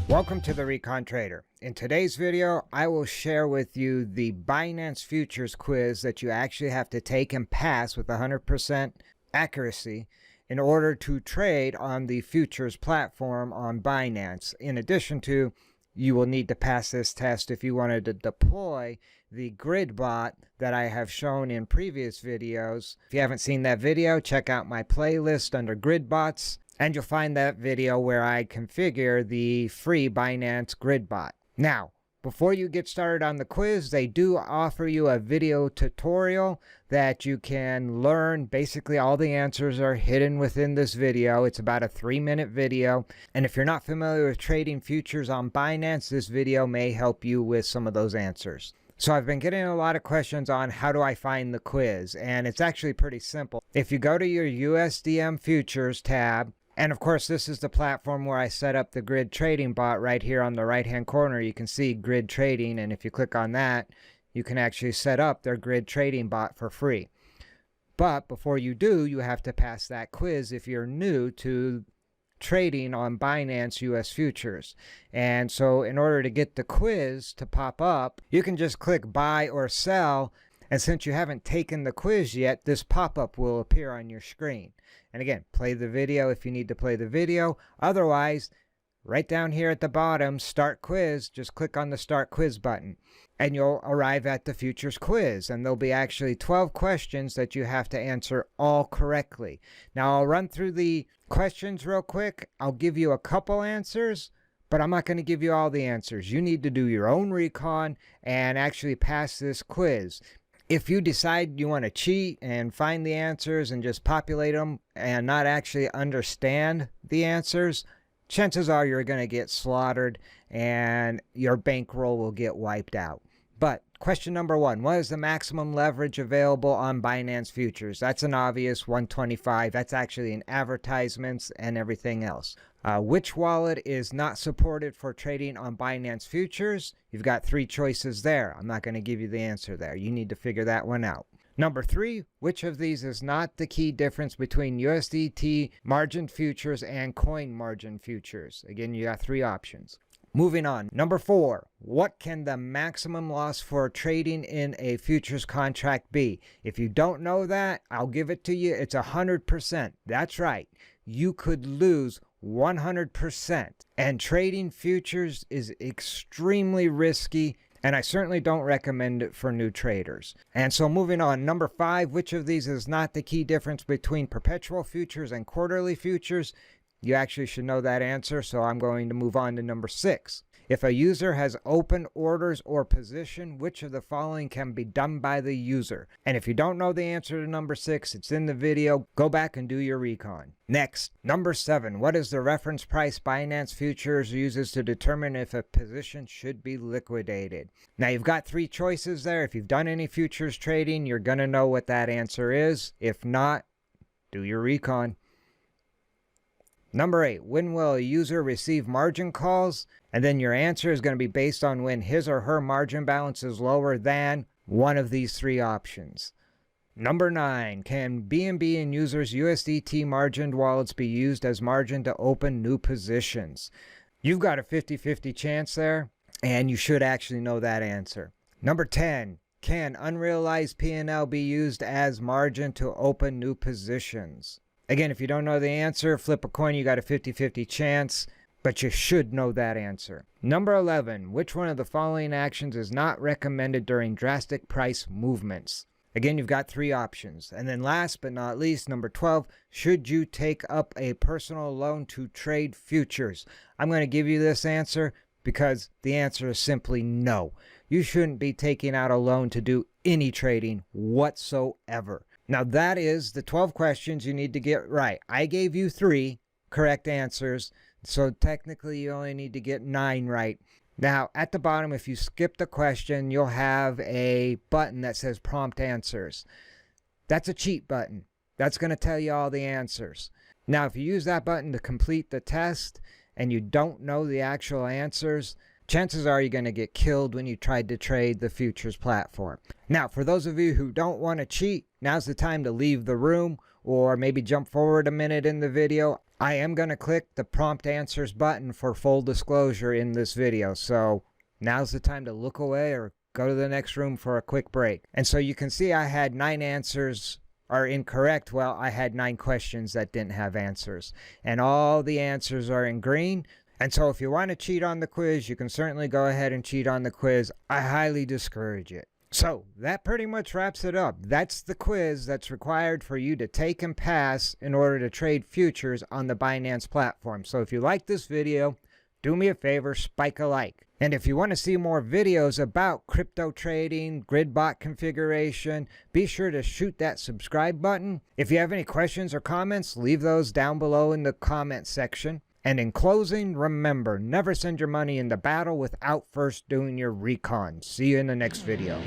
Welcome to the Recon Trader. In today's video, I will share with you the Binance Futures quiz that you actually have to take and pass with 100% accuracy in order to trade on the futures platform on Binance. In addition to, you will need to pass this test if you wanted to deploy the grid bot that I have shown in previous videos. If you haven't seen that video, check out my playlist under grid bots. And you'll find that video where I configure the free Binance grid bot. Now, before you get started on the quiz, they do offer you a video tutorial that you can learn. Basically, all the answers are hidden within this video. It's about a 3-minute video. And if you're not familiar with trading futures on Binance, this video may help you with some of those answers. So I've been getting a lot of questions on how do I find the quiz, and it's actually pretty simple. If you go to your USDM Futures tab, and of course, this is the platform where I set up the grid trading bot right here on the right-hand corner. You can see grid trading, and if you click on that, you can actually set up their grid trading bot for free. But before you do, you have to pass that quiz if you're new to trading on Binance US Futures. And so in order to get the quiz to pop up, you can just click buy or sell. And since you haven't taken the quiz yet, this pop-up will appear on your screen. And again, play the video if you need to play the video. Otherwise, right down here at the bottom, Start Quiz, just click on the Start Quiz button. And you'll arrive at the Futures quiz. And there'll be actually 12 questions that you have to answer all correctly. Now, I'll run through the questions real quick. I'll give you a couple answers, but I'm not going to give you all the answers. You need to do your own recon and actually pass this quiz. If you decide you want to cheat and find the answers and just populate them and not actually understand the answers, chances are you're going to get slaughtered and your bankroll will get wiped out. But question number 1, what is the maximum leverage available on Binance Futures? That's an obvious 125. That's actually in advertisements and everything else. Which wallet is not supported for trading on Binance Futures? You've got 3 choices there. I'm not going to give you the answer there. You need to figure that one out. Number 3, which of these is not the key difference between USDT margin futures and coin margin futures? Again, you got 3 options. Moving on. Number 4, what can the maximum loss for trading in a futures contract be? If you don't know that, I'll give it to you. It's 100%. That's right. You could lose 100%. And trading futures is extremely risky, and I certainly don't recommend it for new traders. And so moving on, number 5, which of these is not the key difference between perpetual futures and quarterly futures? You actually should know that answer, so I'm going to move on to number 6. If a user has open orders or position, which of the following can be done by the user? And if you don't know the answer to number 6, it's in the video. Go back and do your recon. Next, number 7. What is the reference price Binance Futures uses to determine if a position should be liquidated? Now, you've got 3 choices there. If you've done any futures trading, you're going to know what that answer is. If not, do your recon. Number 8, when will a user receive margin calls? And then your answer is going to be based on when his or her margin balance is lower than one of these 3 options. Number 9, can BNB and users' USDT margined wallets be used as margin to open new positions? You've got a 50-50 chance there, and you should actually know that answer. Number 10, can unrealized P&L be used as margin to open new positions? Again, if you don't know the answer, flip a coin. You got a 50-50 chance, but you should know that answer. Number 11, which one of the following actions is not recommended during drastic price movements? Again, you've got 3 options. And then last but not least, number 12, should you take up a personal loan to trade futures? I'm going to give you this answer because the answer is simply no. You shouldn't be taking out a loan to do any trading whatsoever. Now, that is the 12 questions you need to get right. I gave you 3 correct answers, so technically you only need to get 9 right. Now, at the bottom, if you skip the question, you'll have a button that says Prompt Answers. That's a cheat button. That's going to tell you all the answers. Now, if you use that button to complete the test and you don't know the actual answers, chances are you're going to get killed when you tried to trade the futures platform. Now, for those of you who don't want to cheat, now's the time to leave the room or maybe jump forward a minute in the video. I am going to click the prompt answers button for full disclosure in this video. So now's the time to look away or go to the next room for a quick break. And so you can see I had 9 answers are incorrect. Well, I had 9 questions that didn't have answers. And all the answers are in green. And so if you want to cheat on the quiz, you can certainly go ahead and cheat on the quiz. I highly discourage it. So that pretty much wraps it up. That's the quiz that's required for you to take and pass in order to trade futures on the Binance platform. So if you like this video, do me a favor, spike a like. And if you want to see more videos about crypto trading, grid bot configuration, be sure to shoot that subscribe button. If you have any questions or comments, leave those down below in the comment section. And in closing, remember, never send your money into battle without first doing your recon. See you in the next video.